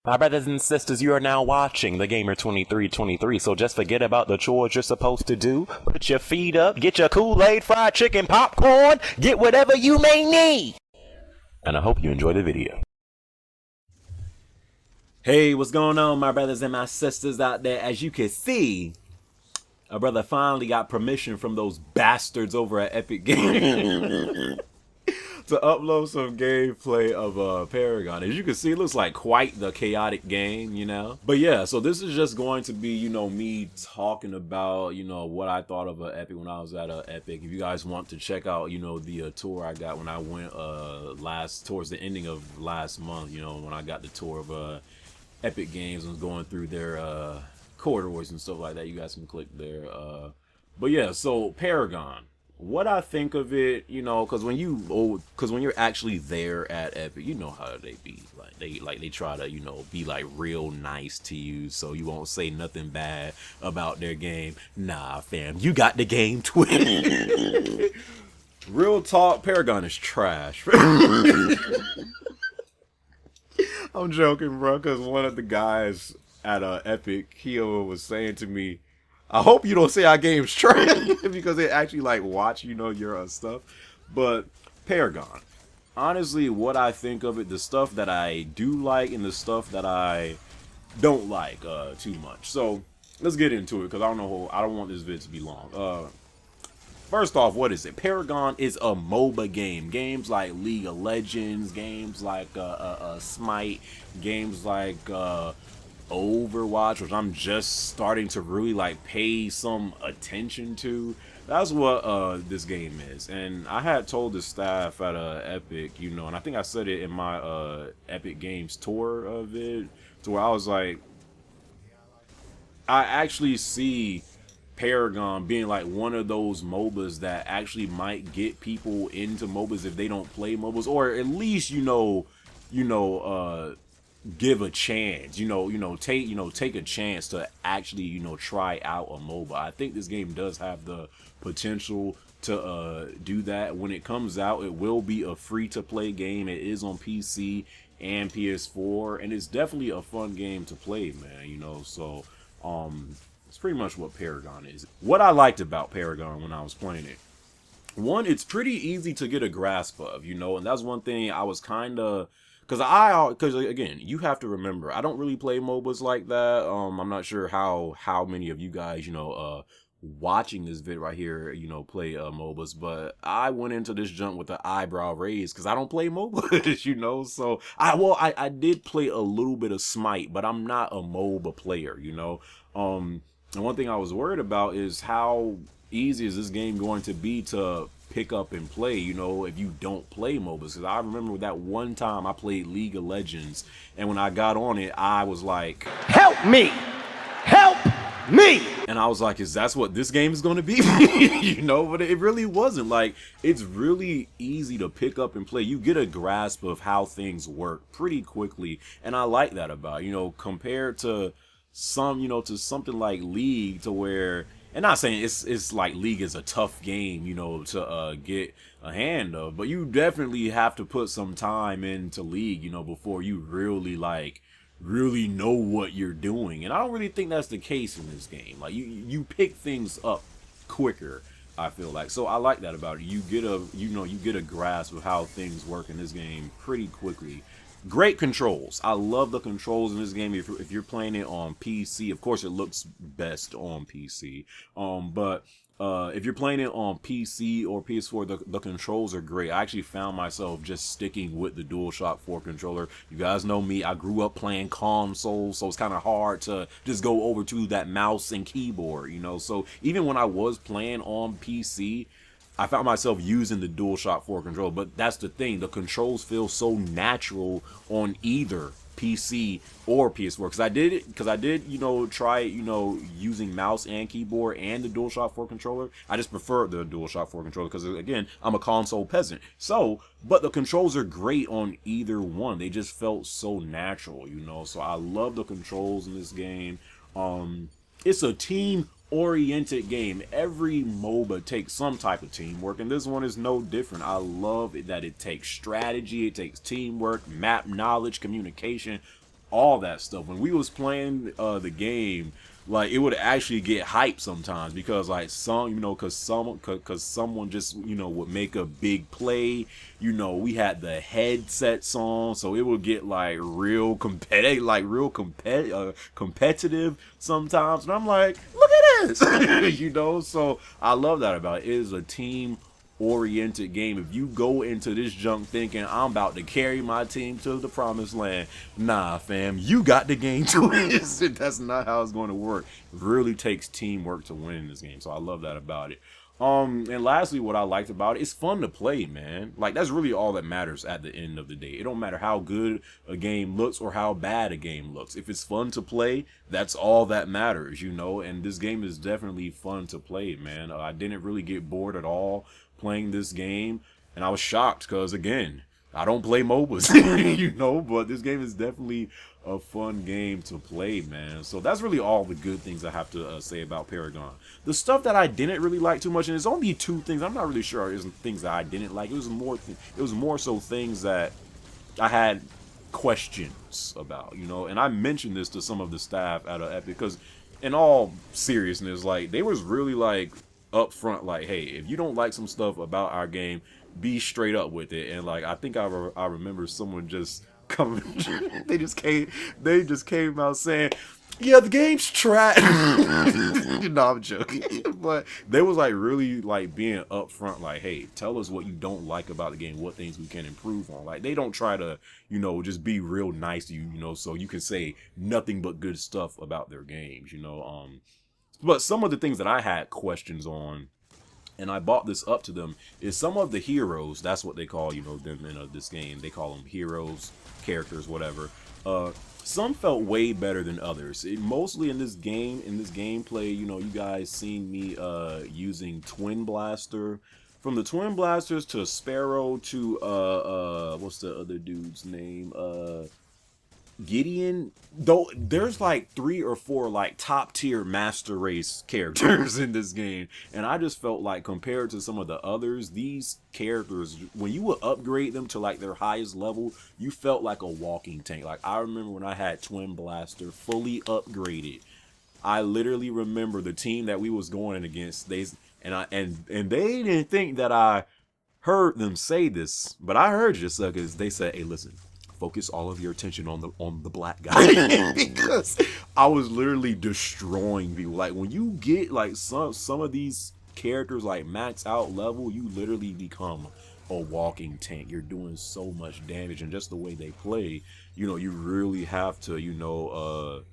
My brothers and sisters, you are now watching the Gamer 2323, so just forget about the chores you're supposed to do. Put your feet up, get your Kool-Aid, fried chicken, popcorn, get whatever you may need. And I hope you enjoy the video. Hey, what's going on, my brothers and my sisters out there? As you can see, a brother finally got permission from those bastards over at Epic Games to upload some gameplay of Paragon. As you can see, it looks like quite the chaotic game, you know? But yeah, so this is just going to be, you know, me talking about, you know, what I thought of Epic when I was at Epic. If you guys want to check out, you know, the tour I got when I went towards the ending of last month, you know, when I got the tour of Epic Games and was going through their corridors and stuff like that, you guys can click there. But yeah, so Paragon. What I think of it, you know, because when you're actually there at Epic, you know how they be. They try to, you know, be like real nice to you, so you won't say nothing bad about their game. Nah, fam, you got the game twisted. Real talk, Paragon is trash. I'm joking, bro, because one of the guys at Epic, he was saying to me, I hope you don't say our game's trash because they actually like watch, you know, your stuff. But Paragon, honestly, what I think of it, the stuff that I do like and the stuff that I don't like too much. So let's get into it because I don't want this vid to be long. First off, what is it? Paragon is a MOBA game. Games like League of Legends, games like Smite, games like Overwatch, which I'm just starting to really like pay some attention to. That's what this game is. And I had told the staff at Epic, you know, and I think I said it in my Epic Games tour of it, to where I was like, I actually see Paragon being like one of those MOBAs that actually might get people into MOBAs if they don't play MOBAs, or at least give a chance, take a chance to actually, you know, try out a MOBA. I think this game does have the potential to do that. When it comes out, it will be a free-to-play game. It is on PC and PS4, and it's definitely a fun game to play, man, you know, so it's pretty much what Paragon is. What I liked about Paragon when I was playing it, one, it's pretty easy to get a grasp of, you know, and that's one thing I was kind of, because again, you have to remember, I don't really play MOBAs like that. I'm not sure how many of you guys, you know, watching this vid right here, you know, play MOBAs, but I went into this jump with the eyebrow raised because I don't play MOBAs, you know. So I did play a little bit of Smite, but I'm not a MOBA player, you know. And one thing I was worried about is how easy is this game going to be to pick up and play, you know, if you don't play MOBAs. Because I remember that one time I played League of Legends, and when I got on it, I was like, help me! Help me! And I was like, is that what this game is going to be? You know, but it really wasn't. Like, it's really easy to pick up and play. You get a grasp of how things work pretty quickly, and I like that about it, you know, compared to something like League, to where, and not saying it's like League is a tough game, you know, to get a hand of, but you definitely have to put some time into League, you know, before you really know what you're doing. And I don't really think that's the case in this game. Like, you pick things up quicker, I feel like. So I like that about it. You get a grasp of how things work in this game pretty quickly. Great controls. I love the controls in this game. If you're playing it on PC, of course it looks best on PC. But if you're playing it on PC or PS4, the controls are great. I actually found myself just sticking with the DualShock 4 controller. You guys know me. I grew up playing consoles, so it's kind of hard to just go over to that mouse and keyboard, you know. So even when I was playing on PC, I found myself using the DualShock 4 controller. But that's the thing, the controls feel so natural on either PC or PS4, because I did, you know, try, you know, using mouse and keyboard and the DualShock 4 controller. I just prefer the DualShock 4 controller because, again, I'm a console peasant. So, but the controls are great on either one. They just felt so natural, you know. So I love the controls in this game. It's a team-oriented game. Every MOBA takes some type of teamwork, and this one is no different. I love that it takes strategy, it takes teamwork, map knowledge, communication, all that stuff. When we was playing the game, like it would actually get hype sometimes because like cause someone just would make a big play. We had the headsets on, so it would get like real competitive, competitive sometimes. And I'm like, look at this, So I love that about it. It is a team oriented game. If you go into this junk thinking I'm about to carry my team to the promised land, nah fam, you got the game to win. That's not how it's going to work. It really takes teamwork to win in this game, so I love that about it. And lastly, what I liked about it, it's fun to play, man. Like that's really all that matters at the end of the day. It don't matter how good a game looks or how bad a game looks. If it's fun to play, that's all that matters, And this game is definitely fun to play, man. I didn't really get bored at all playing this game, and I was shocked because again, I don't play MOBAs, but this game is definitely a fun game to play, man. So that's really all the good things I have to say about Paragon. The stuff that I didn't really like too much, and there's only two things I'm not really sure is things that I didn't like. It was more so things that I had questions about, and I mentioned this to some of the staff at Epic because in all seriousness, like they was really like up front, like, hey, if you don't like some stuff about our game, be straight up with it. And like I think I remember someone just coming they just came out saying, yeah, the game's trash. No, I'm joking. But they was like really like being upfront, like, hey, tell us what you don't like about the game, what things we can improve on. Like they don't try to, just be real nice to you, so you can say nothing but good stuff about their games, But some of the things that I had questions on, and I brought this up to them, is some of the heroes. That's what they call, them in this game. They call them heroes, characters, whatever. Some felt way better than others. Mostly in this game, in this gameplay, you guys seen me using Twin Blaster. From the Twin Blasters to Sparrow to what's the other dude's name? Gideon, though there's like 3 or 4 like top tier master race characters in this game, and I just felt like compared to some of the others, these characters, when you would upgrade them to like their highest level, you felt like a walking tank. Like I remember when I had Twin Blaster fully upgraded, I literally remember the team that we was going against, they didn't think that I heard them say this, but I heard you suckers. They said, hey, listen, focus all of your attention on the black guy. Because I was literally destroying people. Like when you get like some of these characters like max out level, you literally become a walking tank. You're doing so much damage, and just the way they play, you really have to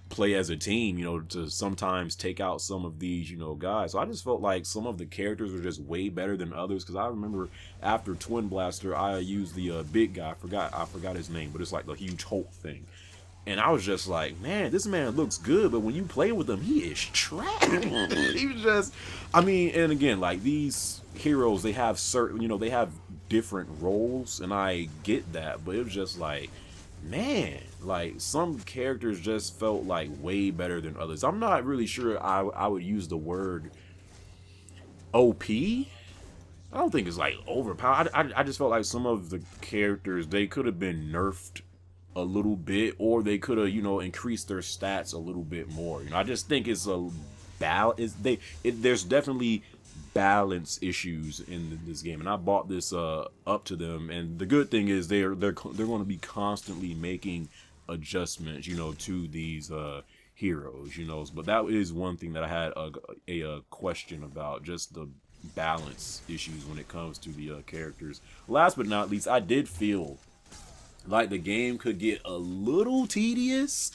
play as a team, to sometimes take out some of these, guys. So I just felt like some of the characters were just way better than others. Because I remember after Twin Blaster, I used the big guy. I forgot his name, but it's like the huge Hulk thing. And I was just like, man, this man looks good, but when you play with him, he is trash. He was just, and again, like these heroes, they have certain, they have different roles, and I get that, but it was just like, man, like some characters just felt like way better than others. I'm not really sure I would use the word OP. I don't think it's like overpowered. I just felt like some of the characters, they could have been nerfed a little bit, or they could have, increased their stats a little bit more. I just think it's a balance. There's definitely balance issues in this game, and I bought this up to them. And the good thing is they're going to be constantly making adjustments, to these heroes, But that is one thing that I had a question about, just the balance issues when it comes to the characters. Last but not least, I did feel like the game could get a little tedious.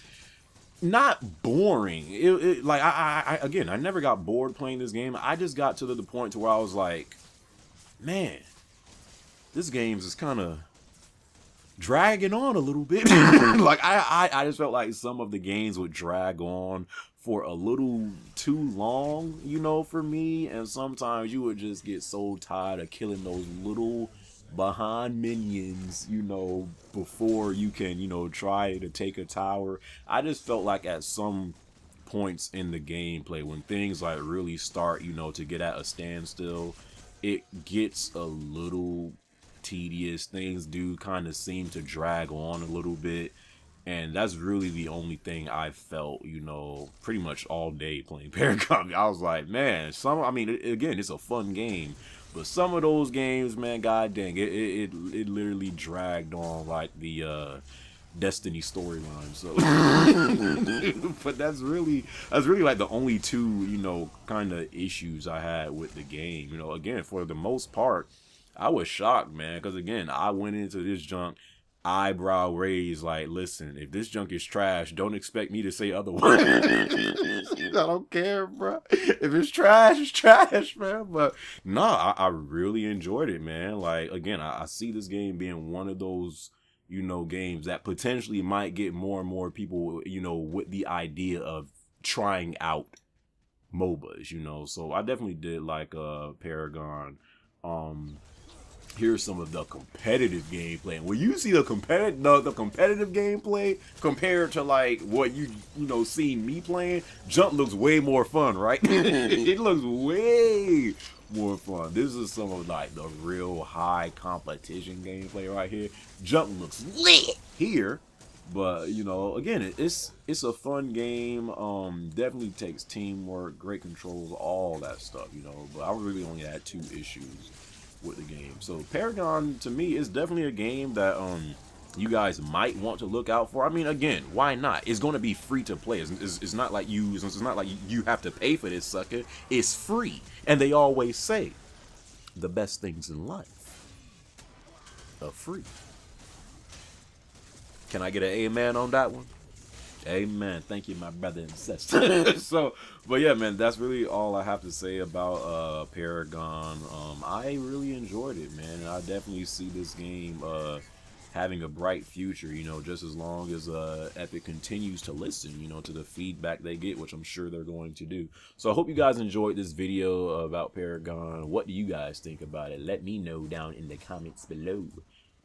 Not boring. Like I never got bored playing this game. I just got to the point to where I was like, man, this game's just kind of dragging on a little bit. Like I just felt like some of the games would drag on for a little too long, for me. And sometimes you would just get so tired of killing those little behind minions, before you can, try to take a tower. I just felt like at some points in the gameplay, when things like really start, to get at a standstill, it gets a little tedious. Things do kind of seem to drag on a little bit. And that's really the only thing I felt, pretty much all day playing Paragon. I was like, man, I mean, again, it's a fun game, but some of those games, man, god dang, it literally dragged on like the Destiny storyline. So, but that's really like the only two, kind of issues I had with the game. Again, for the most part, I was shocked, man, because again, I went into this junk eyebrow raised, like, listen, if this junk is trash, don't expect me to say otherwise. I don't care, bro. If it's trash, man. But nah, I really enjoyed it, man. Like, again, I see this game being one of those, games that potentially might get more and more people, with the idea of trying out MOBAs. So I definitely did like Paragon. Here's some of the competitive gameplay. And when you see the competitive gameplay compared to like what you seen me playing, Jump looks way more fun, right? It looks way more fun. This is some of like the real high competition gameplay right here. Jump looks lit here. But again, it's a fun game. Definitely takes teamwork, great controls, all that stuff. But I really only had 2 issues with the game. So Paragon, to me, is definitely a game that you guys might want to look out for. I mean, again, why not? It's going to be free to play. It's not like you have to pay for this sucker. It's free, and they always say the best things in life are free. Can I get an amen on that one? Amen. Thank you, my brother and sister. So, but yeah, man, that's really all I have to say about Paragon. I really enjoyed it, man. And I definitely see this game having a bright future, just as long as Epic continues to listen, to the feedback they get, which I'm sure they're going to do. So I hope you guys enjoyed this video about Paragon. What do you guys think about it? Let me know down in the comments below.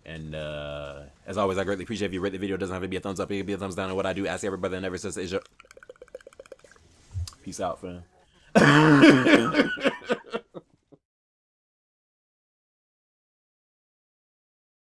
And as always, I greatly appreciate if you rate the video. It doesn't have to be a thumbs up. It can be a thumbs down. And what I do, ask everybody that never says is your... Peace out, fam.